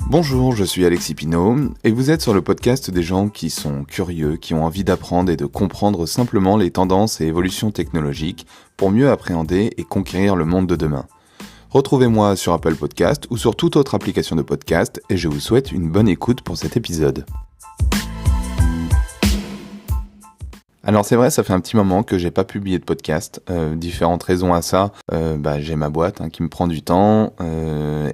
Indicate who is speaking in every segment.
Speaker 1: Bonjour, je suis Alexis Pinault et vous êtes sur le podcast des gens qui sont curieux, qui ont envie d'apprendre et de comprendre simplement les tendances et évolutions technologiques pour mieux appréhender et conquérir le monde de demain. Retrouvez-moi sur Apple Podcast ou sur toute autre application de podcast et je vous souhaite une bonne écoute pour cet épisode. Alors c'est vrai, ça fait un petit moment que j'ai pas publié de podcast, différentes raisons à ça, j'ai ma boîte qui me prend du temps,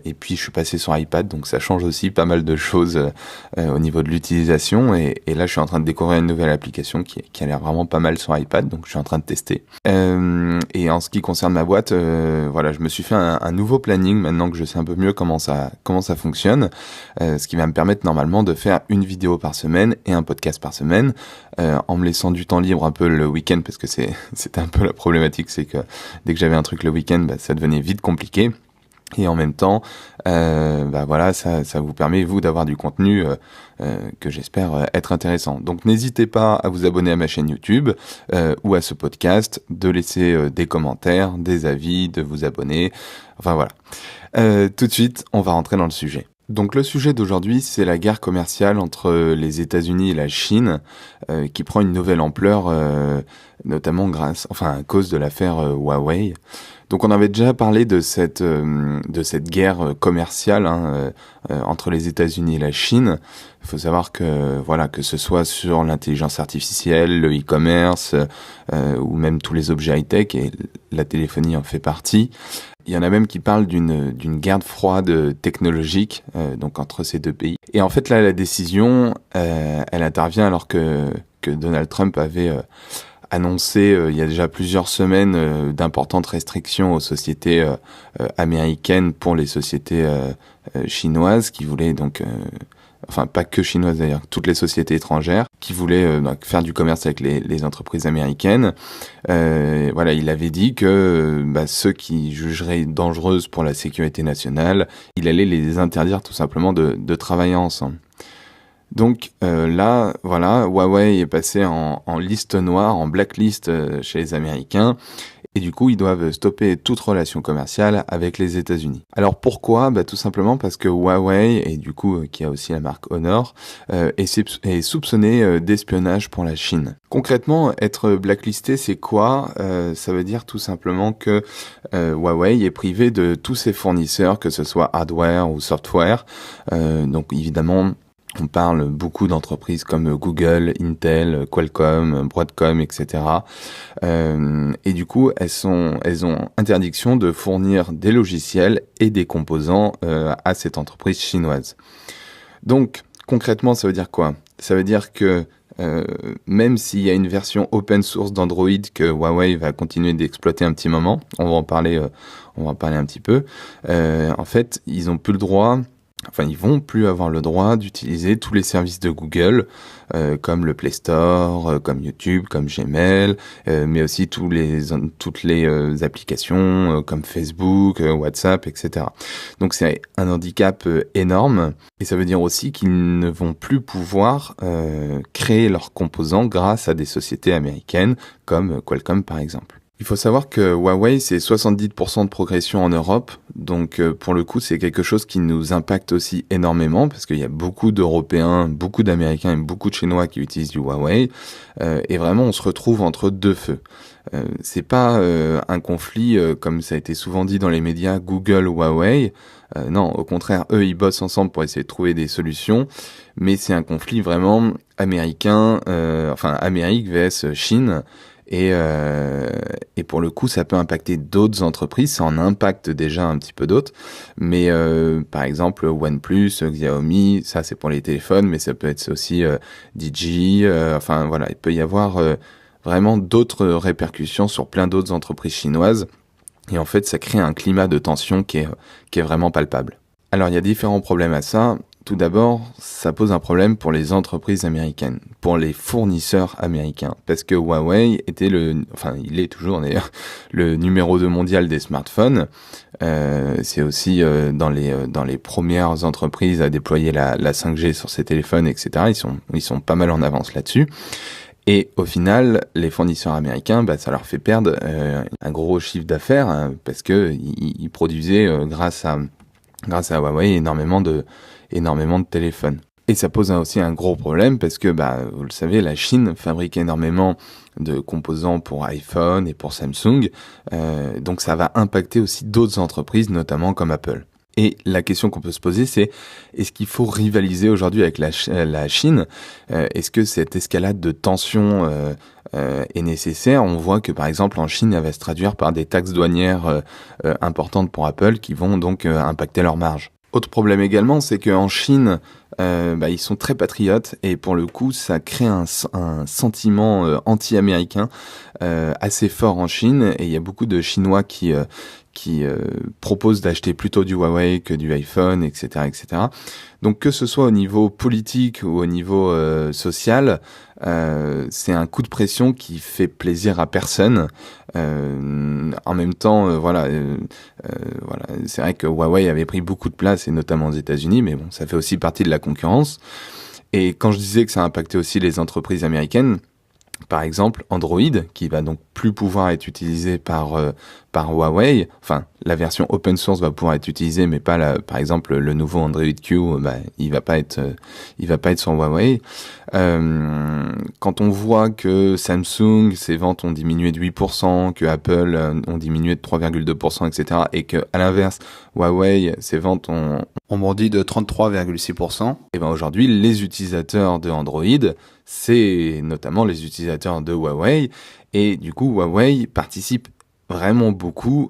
Speaker 1: et puis je suis passé sur iPad, donc ça change aussi pas mal de choses au niveau de l'utilisation, et là je suis en train de découvrir une nouvelle application qui a l'air vraiment pas mal sur iPad, donc je suis en train de tester. Et en ce qui concerne ma boîte, je me suis fait un nouveau planning maintenant que je sais un peu mieux comment ça fonctionne, ce qui va me permettre normalement de faire une vidéo par semaine et un podcast par semaine, en me laissant du temps libre un peu le week-end, parce que c'était un peu la problématique, c'est que dès que j'avais un truc le week-end, ça devenait vite compliqué. Et en même temps, ça vous permet, vous, d'avoir du contenu que j'espère être intéressant. Donc n'hésitez pas à vous abonner à ma chaîne YouTube ou à ce podcast, de laisser des commentaires, des avis, de vous abonner. Enfin voilà. Tout de suite, on va rentrer dans le sujet. Donc le sujet d'aujourd'hui, c'est la guerre commerciale entre les États-Unis et la Chine, qui prend une nouvelle ampleur, notamment à cause de l'affaire Huawei. Donc on avait déjà parlé de cette guerre commerciale entre les États-Unis et la Chine. Il faut savoir que ce soit sur l'intelligence artificielle, le e-commerce ou même tous les objets high-tech, et la téléphonie en fait partie. Il y en a même qui parlent d'une guerre froide technologique donc entre ces deux pays. Et en fait là, la décision, elle intervient alors que Donald Trump avait annoncé il y a déjà plusieurs semaines d'importantes restrictions aux sociétés américaines pour les sociétés chinoises qui voulaient donc pas que chinoises d'ailleurs, toutes les sociétés étrangères qui voulaient faire du commerce avec les entreprises américaines. Il avait dit que ceux qui jugeraient dangereuses pour la sécurité nationale, il allait les interdire tout simplement de travailler ensemble. Donc Huawei est passé en liste noire, en blacklist chez les Américains, et du coup ils doivent stopper toute relation commerciale avec les États-Unis. Alors pourquoi ? Tout simplement parce que Huawei, et du coup qui a aussi la marque Honor, est soupçonné d'espionnage pour la Chine. Concrètement, être blacklisté, c'est quoi ? Ça veut dire tout simplement que Huawei est privé de tous ses fournisseurs, que ce soit hardware ou software. Donc évidemment, on parle beaucoup d'entreprises comme Google, Intel, Qualcomm, Broadcom, etc. Et du coup, elles ont interdiction de fournir des logiciels et des composants à cette entreprise chinoise. Donc, concrètement, ça veut dire quoi ? Ça veut dire que même s'il y a une version open source d'Android que Huawei va continuer d'exploiter un petit moment, on va en parler un petit peu, en fait, ils vont plus avoir le droit d'utiliser tous les services de Google, comme le Play Store, comme YouTube, comme Gmail, mais aussi toutes les applications comme Facebook, WhatsApp, etc. Donc c'est un handicap énorme, et ça veut dire aussi qu'ils ne vont plus pouvoir créer leurs composants grâce à des sociétés américaines comme Qualcomm par exemple. Il faut savoir que Huawei, c'est 70% de progression en Europe, donc pour le coup, c'est quelque chose qui nous impacte aussi énormément, parce qu'il y a beaucoup d'Européens, beaucoup d'Américains et beaucoup de Chinois qui utilisent du Huawei, et vraiment, on se retrouve entre deux feux. C'est pas un conflit, comme ça a été souvent dit dans les médias, Google-Huawei. Non, au contraire, eux, ils bossent ensemble pour essayer de trouver des solutions, mais c'est un conflit vraiment américain, Amérique vs Chine. Et pour le coup, ça peut impacter d'autres entreprises, ça en impacte déjà un petit peu d'autres, mais par exemple OnePlus, Xiaomi, ça c'est pour les téléphones, mais ça peut être aussi DJI, il peut y avoir vraiment d'autres répercussions sur plein d'autres entreprises chinoises, et en fait ça crée un climat de tension qui est vraiment palpable. Alors il y a différents problèmes à ça. Tout d'abord, ça pose un problème pour les entreprises américaines, pour les fournisseurs américains, parce que Huawei il est toujours d'ailleurs, le numéro 2 mondial des smartphones. C'est aussi dans les premières entreprises à déployer la 5G sur ces téléphones, etc. Ils sont pas mal en avance là-dessus. Et au final, les fournisseurs américains, ça leur fait perdre un gros chiffre d'affaires, parce que ils produisaient grâce à Huawei énormément énormément de téléphones. Et ça pose aussi un gros problème parce que, vous le savez, la Chine fabrique énormément de composants pour iPhone et pour Samsung, donc ça va impacter aussi d'autres entreprises, notamment comme Apple. Et la question qu'on peut se poser, c'est est-ce qu'il faut rivaliser aujourd'hui avec la Chine ? Est-ce que cette escalade de tension est nécessaire ? On voit que par exemple en Chine, elle va se traduire par des taxes douanières importantes pour Apple qui vont donc impacter leurs marges. Autre problème également, c'est qu'en Chine, ils sont très patriotes et pour le coup, ça crée un sentiment anti-américain assez fort en Chine et il y a beaucoup de Chinois qui proposent d'acheter plutôt du Huawei que du iPhone, etc., etc. Donc que ce soit au niveau politique ou au niveau social, c'est un coup de pression qui fait plaisir à personne. En même temps, voilà, c'est vrai que Huawei avait pris beaucoup de place, et notamment aux États-Unis, mais bon, ça fait aussi partie de la concurrence. Et quand je disais que ça impactait aussi les entreprises américaines, par exemple, Android, qui va donc plus pouvoir être utilisé par Huawei, enfin, la version open source va pouvoir être utilisée, mais pas par exemple, le nouveau Android Q, il va pas être sur Huawei. Quand on voit que Samsung, ses ventes ont diminué de 8%, que Apple ont diminué de 3,2%, etc., et que, à l'inverse, Huawei, ses ventes ont bondi de 33,6%, et aujourd'hui, les utilisateurs de Android, c'est notamment les utilisateurs de Huawei, et du coup, Huawei participe vraiment beaucoup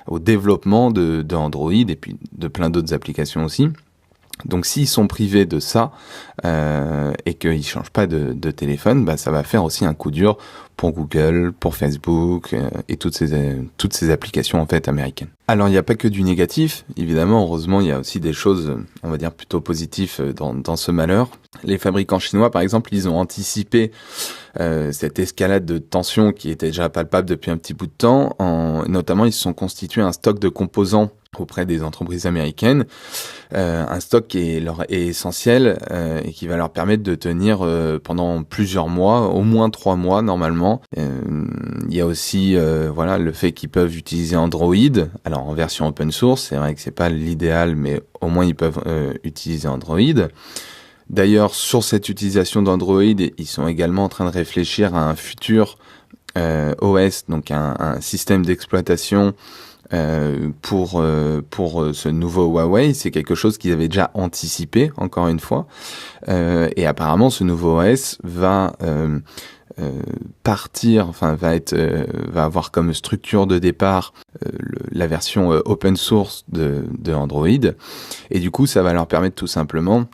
Speaker 1: au développement de Android et puis de plein d'autres applications aussi. Donc s'ils sont privés de ça et qu'ils changent pas de téléphone, ça va faire aussi un coup dur pour Google, pour Facebook et toutes ces applications en fait américaines. Alors il n'y a pas que du négatif, évidemment, heureusement il y a aussi des choses, on va dire plutôt positives dans ce malheur. Les fabricants chinois par exemple, ils ont anticipé cette escalade de tension qui était déjà palpable depuis un petit bout de temps, notamment ils se sont constitués un stock de composants auprès des entreprises américaines, un stock qui est essentiel et qui va leur permettre de tenir pendant plusieurs mois, au moins 3 mois normalement. Il y a aussi le fait qu'ils peuvent utiliser Android, alors en version open source, c'est vrai que c'est pas l'idéal, mais au moins ils peuvent utiliser Android. D'ailleurs, sur cette utilisation d'Android, ils sont également en train de réfléchir à un futur OS, donc un système d'exploitation pour ce nouveau Huawei. C'est quelque chose qu'ils avaient déjà anticipé, encore une fois. Et apparemment, ce nouveau OS va va avoir comme structure de départ la version open source de Android. Et du coup, ça va leur permettre tout simplement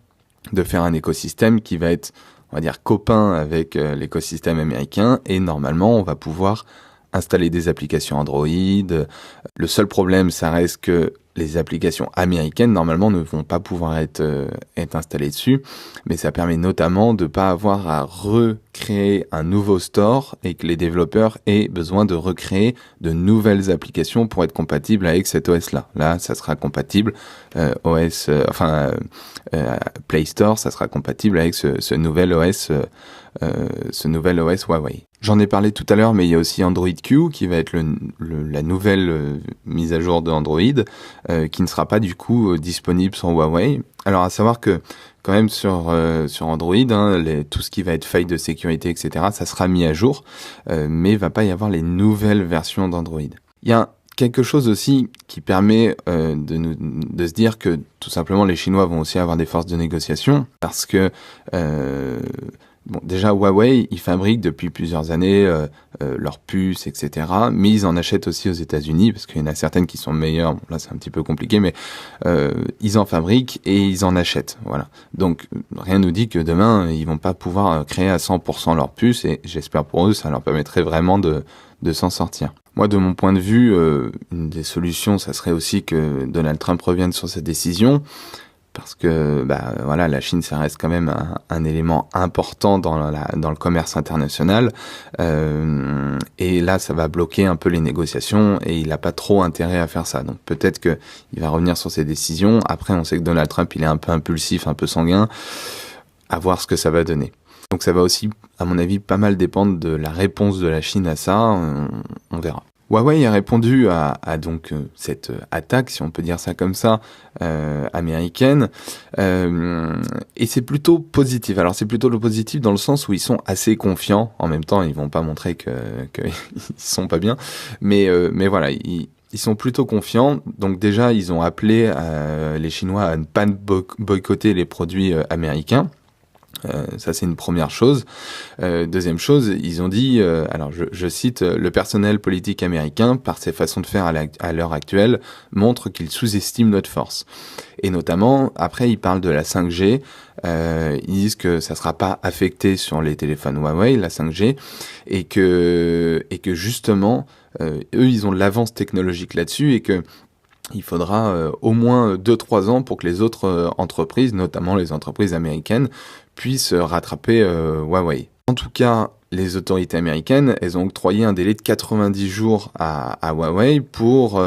Speaker 1: de faire un écosystème qui va être, on va dire, copain avec l'écosystème américain. Et normalement, on va pouvoir installer des applications Android. Le seul problème, ça reste que les applications américaines, normalement, ne vont pas pouvoir être installées dessus. Mais ça permet notamment de ne pas avoir à recréer un nouveau store et que les développeurs aient besoin de recréer de nouvelles applications pour être compatibles avec cet OS-là. Là, ça sera compatible Play Store, ça sera compatible avec ce nouvel OS Huawei. J'en ai parlé tout à l'heure, mais il y a aussi Android Q qui va être la nouvelle mise à jour de Android qui ne sera pas du coup disponible sur Huawei. Alors à savoir que quand même sur Android, tout ce qui va être failles de sécurité, etc., ça sera mis à jour, mais il va pas y avoir les nouvelles versions d'Android. Il y a quelque chose aussi qui permet de se dire que tout simplement les Chinois vont aussi avoir des forces de négociation parce que déjà Huawei, ils fabriquent depuis plusieurs années leurs puces, etc. Mais ils en achètent aussi aux États-Unis parce qu'il y en a certaines qui sont meilleures. Bon, là, c'est un petit peu compliqué, mais ils en fabriquent et ils en achètent. Voilà. Donc, rien nous dit que demain, ils vont pas pouvoir créer à 100% leurs puces et j'espère pour eux, ça leur permettrait vraiment de s'en sortir. Moi, de mon point de vue, une des solutions, ça serait aussi que Donald Trump revienne sur cette décision. Parce que la Chine, ça reste quand même un élément important dans le commerce international. Et là, ça va bloquer un peu les négociations et il n'a pas trop intérêt à faire ça. Donc peut-être qu'il va revenir sur ses décisions. Après, on sait que Donald Trump, il est un peu impulsif, un peu sanguin. À voir ce que ça va donner. Donc ça va aussi, à mon avis, pas mal dépendre de la réponse de la Chine à ça. On verra. Huawei a répondu à donc cette attaque, si on peut dire ça comme ça, américaine, et c'est plutôt positif. Alors c'est plutôt le positif dans le sens où ils sont assez confiants. En même temps, ils vont pas montrer que ils sont pas bien, mais voilà, ils sont plutôt confiants. Donc déjà, ils ont appelé les Chinois à ne pas boycotter les produits américains. Ça, c'est une première chose. Deuxième chose, ils ont dit, alors je cite, le personnel politique américain, par ses façons de faire à l'heure actuelle, montre qu'il sous-estime notre force. Et notamment, après, ils parlent de la 5G. Ils disent que ça sera pas affecté sur les téléphones Huawei, la 5G, et que justement, eux, ils ont de l'avance technologique là-dessus, et que il faudra au moins 2-3 ans pour que les autres entreprises, notamment les entreprises américaines, puissent rattraper Huawei. En tout cas, les autorités américaines, elles ont octroyé un délai de 90 jours à Huawei pour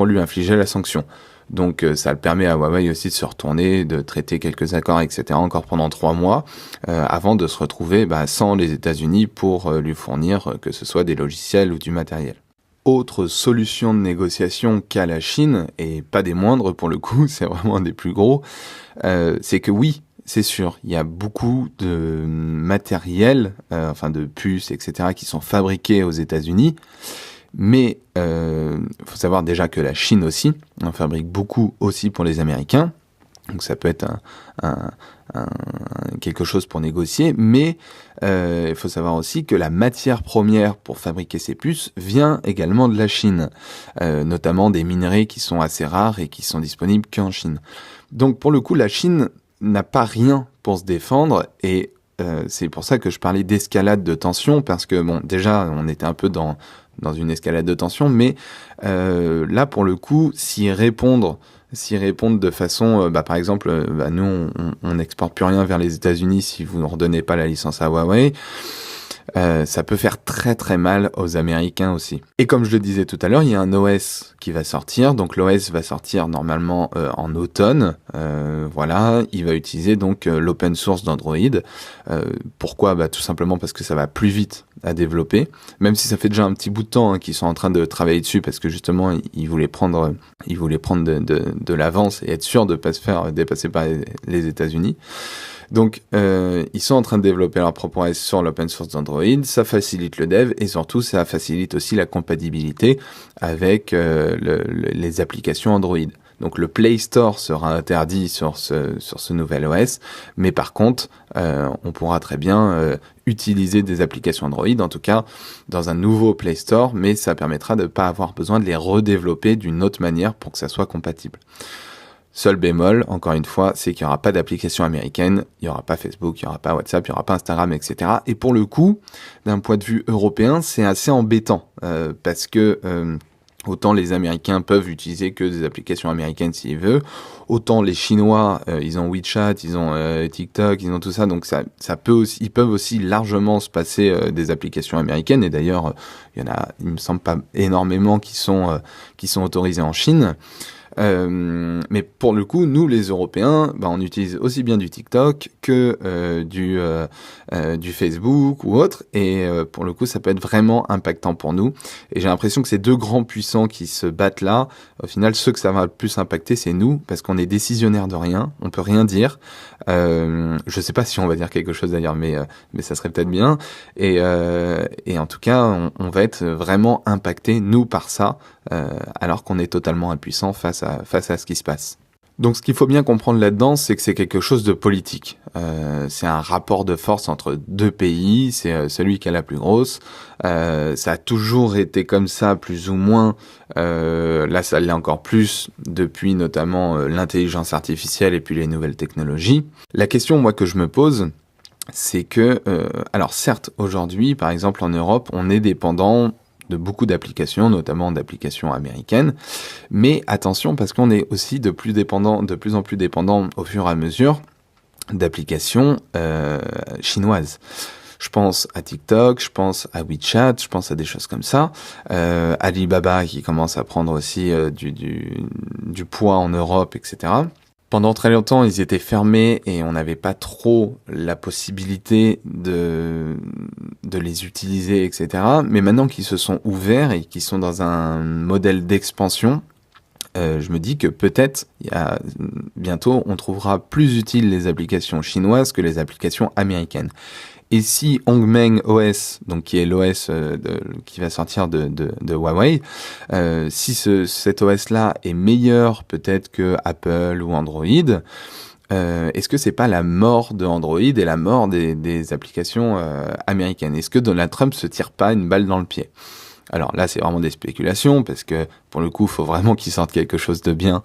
Speaker 1: lui infliger la sanction. Donc ça le permet à Huawei aussi de se retourner, de traiter quelques accords, etc. encore pendant 3 mois, avant de se retrouver sans les États-Unis pour lui fournir que ce soit des logiciels ou du matériel. Autre solution de négociation qu'a la Chine, et pas des moindres pour le coup, c'est vraiment un des plus gros, c'est que oui, c'est sûr, il y a beaucoup de matériel, de puces, etc., qui sont fabriqués aux États-Unis, mais faut savoir déjà que la Chine aussi en fabrique beaucoup aussi pour les Américains, donc ça peut être quelque chose pour négocier, mais il faut savoir aussi que la matière première pour fabriquer ces puces vient également de la Chine, notamment des minerais qui sont assez rares et qui sont disponibles qu'en Chine. Donc pour le coup, la Chine n'a pas rien pour se défendre, et c'est pour ça que je parlais d'escalade de tension, parce que bon, déjà on était un peu dans une escalade de tension, mais là pour le coup, s'y répondre de façon, par exemple, nous on n'exporte plus rien vers les États-Unis si vous ne redonnez pas la licence à Huawei, ça peut faire très très mal aux Américains aussi. Et comme je le disais tout à l'heure, il y a un OS qui va sortir, donc l'OS va sortir normalement en automne, il va utiliser donc l'open source d'Android. Pourquoi ? Tout simplement parce que ça va plus vite à développer, même si ça fait déjà un petit bout de temps qu'ils sont en train de travailler dessus, parce que justement ils voulaient prendre de l'avance et être sûr de ne pas se faire dépasser par les États-Unis. Donc, ils sont en train de développer leur propre OS sur l'open source d'Android, ça facilite le dev, et surtout, ça facilite aussi la compatibilité avec les applications Android. Donc, le Play Store sera interdit sur ce nouvel OS, mais par contre, on pourra très bien utiliser des applications Android, en tout cas, dans un nouveau Play Store, mais ça permettra de ne pas avoir besoin de les redévelopper d'une autre manière pour que ça soit compatible. Seul bémol, encore une fois, c'est qu'il n'y aura pas d'application américaine, il n'y aura pas Facebook, il n'y aura pas WhatsApp, il n'y aura pas Instagram, etc. Et pour le coup, d'un point de vue européen, c'est assez embêtant, parce que autant les Américains peuvent utiliser que des applications américaines s'ils veulent, autant les Chinois, ils ont WeChat, ils ont TikTok, ils ont tout ça, donc ils peuvent aussi largement se passer des applications américaines, et d'ailleurs, il me semble pas énormément qui sont autorisées en Chine. Mais pour le coup, nous les Européens, on utilise aussi bien du TikTok que du Facebook ou autre, et pour le coup ça peut être vraiment impactant pour nous, et j'ai l'impression que ces deux grands puissants qui se battent là, au final ceux que ça va le plus impacter, c'est nous, parce qu'on est décisionnaire de rien, on peut rien dire, je sais pas si on va dire quelque chose d'ailleurs, mais ça serait peut-être bien, et en tout cas on va être vraiment impacté nous par ça, alors qu'on est totalement impuissant face à ce qui se passe. Donc ce qu'il faut bien comprendre là-dedans, c'est que c'est quelque chose de politique. C'est un rapport de force entre deux pays, c'est celui qui a la plus grosse. Ça a toujours été comme ça, plus ou moins. Là, ça l'est encore plus depuis notamment l'intelligence artificielle et puis les nouvelles technologies. La question, moi, que je me pose, c'est que, alors certes, aujourd'hui, par exemple en Europe, on est dépendant de beaucoup d'applications, notamment d'applications américaines, mais attention, parce qu'on est aussi de plus en plus dépendant au fur et à mesure d'applications chinoises. Je pense à TikTok, je pense à WeChat, je pense à des choses comme ça. Alibaba qui commence à prendre aussi du poids en Europe, etc. Pendant très longtemps, ils étaient fermés et on n'avait pas trop la possibilité de les utiliser, etc. Mais maintenant qu'ils se sont ouverts et qu'ils sont dans un modèle d'expansion, je me dis que peut-être bientôt on trouvera plus utiles les applications chinoises que les applications américaines. Et si Hongmeng OS, donc qui est l'OS qui va sortir de Huawei, si cet OS-là est meilleur peut-être que Apple ou Android, est-ce que c'est pas la mort de Android et la mort des applications américaines? Est-ce que Donald Trump se tire pas une balle dans le pied? Alors là, c'est vraiment des spéculations, parce que pour le coup, il faut vraiment qu'il sorte quelque chose de bien,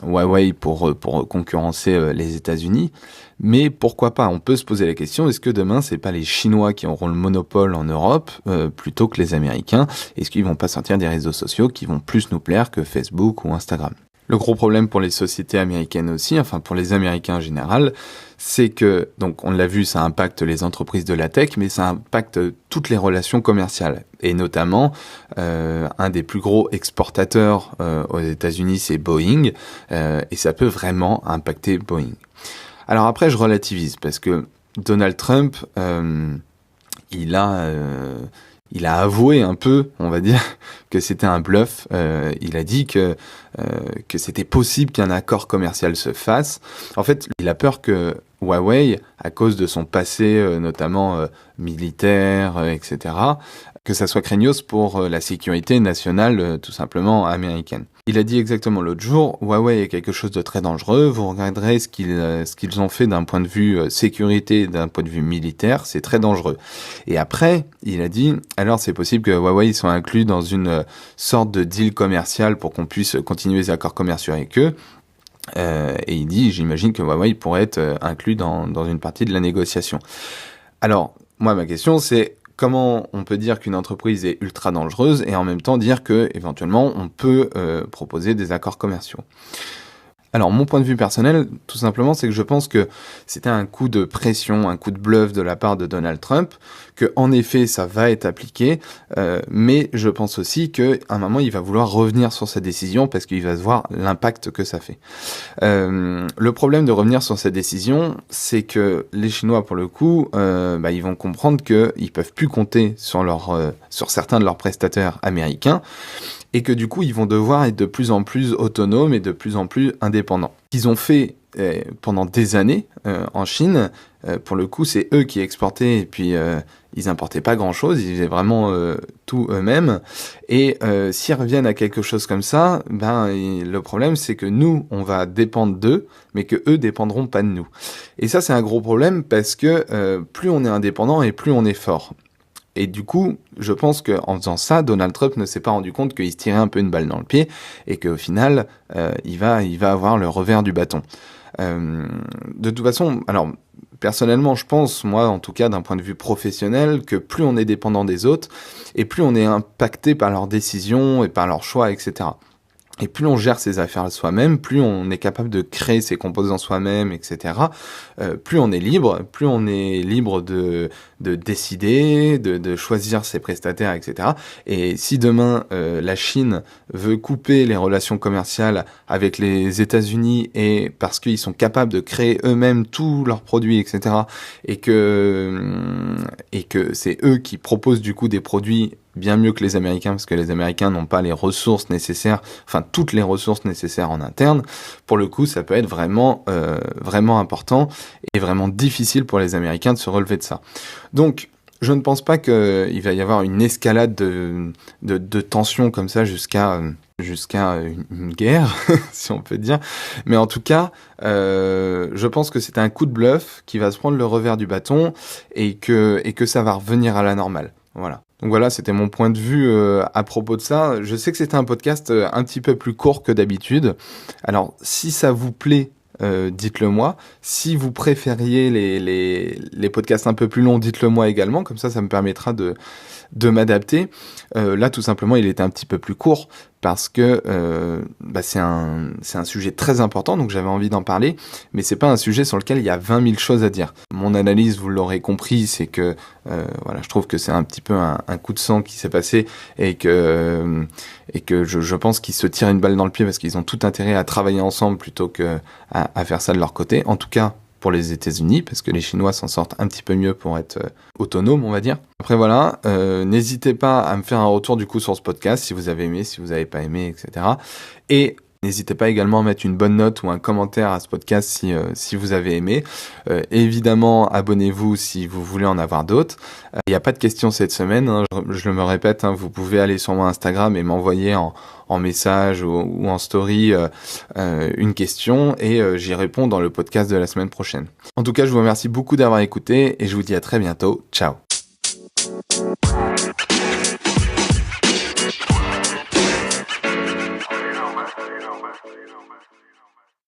Speaker 1: Huawei, pour concurrencer les États-Unis. Mais pourquoi pas? On peut se poser la question, est-ce que demain, c'est pas les Chinois qui auront le monopole en Europe, plutôt que les Américains? Est-ce qu'ils vont pas sortir des réseaux sociaux qui vont plus nous plaire que Facebook ou Instagram? Le gros problème pour les sociétés américaines aussi, enfin pour les Américains en général, c'est que, donc on l'a vu, ça impacte les entreprises de la tech, mais ça impacte toutes les relations commerciales. Et notamment, un des plus gros exportateurs aux États-Unis, c'est Boeing, et ça peut vraiment impacter Boeing. Alors après, je relativise, parce que Donald Trump, il a avoué un peu, on va dire, que c'était un bluff. Il a dit que c'était possible qu'un accord commercial se fasse. En fait, il a peur que Huawei, à cause de son passé, notamment militaire, etc., que ça soit craignos pour la sécurité nationale, tout simplement américaine. Il a dit exactement l'autre jour, Huawei est quelque chose de très dangereux, vous regarderez ce qu'ils ont fait d'un point de vue sécurité, d'un point de vue militaire, c'est très dangereux. Et après, il a dit, alors c'est possible que Huawei soit inclus dans une sorte de deal commercial pour qu'on puisse continuer les accords commerciaux avec eux. Et il dit, j'imagine que Huawei pourrait être inclus dans une partie de la négociation. Alors, moi, ma question, c'est comment on peut dire qu'une entreprise est ultra dangereuse et en même temps dire que éventuellement on peut proposer des accords commerciaux? Alors, mon point de vue personnel, tout simplement, c'est que je pense que c'était un coup de pression, un coup de bluff de la part de Donald Trump, que en effet, ça va être appliqué, mais je pense aussi qu'à un moment, il va vouloir revenir sur sa décision parce qu'il va se voir l'impact que ça fait. Le problème de revenir sur cette décision, c'est que les Chinois, pour le coup, ils vont comprendre qu'ils peuvent plus compter sur certains de leurs prestataires américains, et que du coup, ils vont devoir être de plus en plus autonomes et de plus en plus indépendants. Qu'ils ont fait pendant des années en Chine, pour le coup, c'est eux qui exportaient, et puis ils importaient pas grand-chose, ils faisaient vraiment tout eux-mêmes. Et s'ils reviennent à quelque chose comme ça, le problème, c'est que nous, on va dépendre d'eux, mais que eux dépendront pas de nous. Et ça, c'est un gros problème, parce que plus on est indépendant et plus on est fort. Et du coup, je pense qu'en faisant ça, Donald Trump ne s'est pas rendu compte qu'il se tirait un peu une balle dans le pied et qu'au final, il va avoir le revers du bâton. De toute façon, alors personnellement, je pense, moi en tout cas d'un point de vue professionnel, que plus on est dépendant des autres et plus on est impacté par leurs décisions et par leurs choix, etc. Et plus on gère ses affaires soi-même, plus on est capable de créer ses composants soi-même, etc. Plus on est libre de décider, de choisir ses prestataires, etc. Et si demain la Chine veut couper les relations commerciales avec les États-Unis, et parce qu'ils sont capables de créer eux-mêmes tous leurs produits, etc. et que c'est eux qui proposent du coup des produits bien mieux que les Américains, parce que les Américains n'ont pas les ressources nécessaires, enfin toutes les ressources nécessaires en interne, pour le coup ça peut être vraiment important et vraiment difficile pour les Américains de se relever de ça. Donc je ne pense pas qu'il va y avoir une escalade de tensions comme ça jusqu'à une guerre, si on peut dire. Mais en tout cas, je pense que c'est un coup de bluff qui va se prendre le revers du bâton et que ça va revenir à la normale. Voilà. Donc voilà, c'était mon point de vue à propos de ça. Je sais que c'était un podcast un petit peu plus court que d'habitude. Alors, si ça vous plaît, dites-le moi. Si vous préfériez les podcasts un peu plus longs, dites-le moi également. Comme ça me permettra de m'adapter. Là, tout simplement, il était un petit peu plus court parce que c'est un sujet très important, donc j'avais envie d'en parler, mais c'est pas un sujet sur lequel il y a 20 000 choses à dire. Mon analyse, vous l'aurez compris, c'est que je trouve que c'est un petit peu un coup de sang qui s'est passé et que je pense qu'ils se tirent une balle dans le pied parce qu'ils ont tout intérêt à travailler ensemble plutôt que à faire ça de leur côté. En tout cas, pour les États-Unis, parce que les Chinois s'en sortent un petit peu mieux pour être autonomes, on va dire. Après voilà, n'hésitez pas à me faire un retour du coup sur ce podcast, si vous avez aimé, si vous n'avez pas aimé, etc. Et n'hésitez pas également à mettre une bonne note ou un commentaire à ce podcast si vous avez aimé. Évidemment, abonnez-vous si vous voulez en avoir d'autres. Il n'y a pas de questions cette semaine, hein, je me répète, hein, vous pouvez aller sur mon Instagram et m'envoyer en message ou en story une question et j'y réponds dans le podcast de la semaine prochaine. En tout cas, je vous remercie beaucoup d'avoir écouté et je vous dis à très bientôt. Ciao.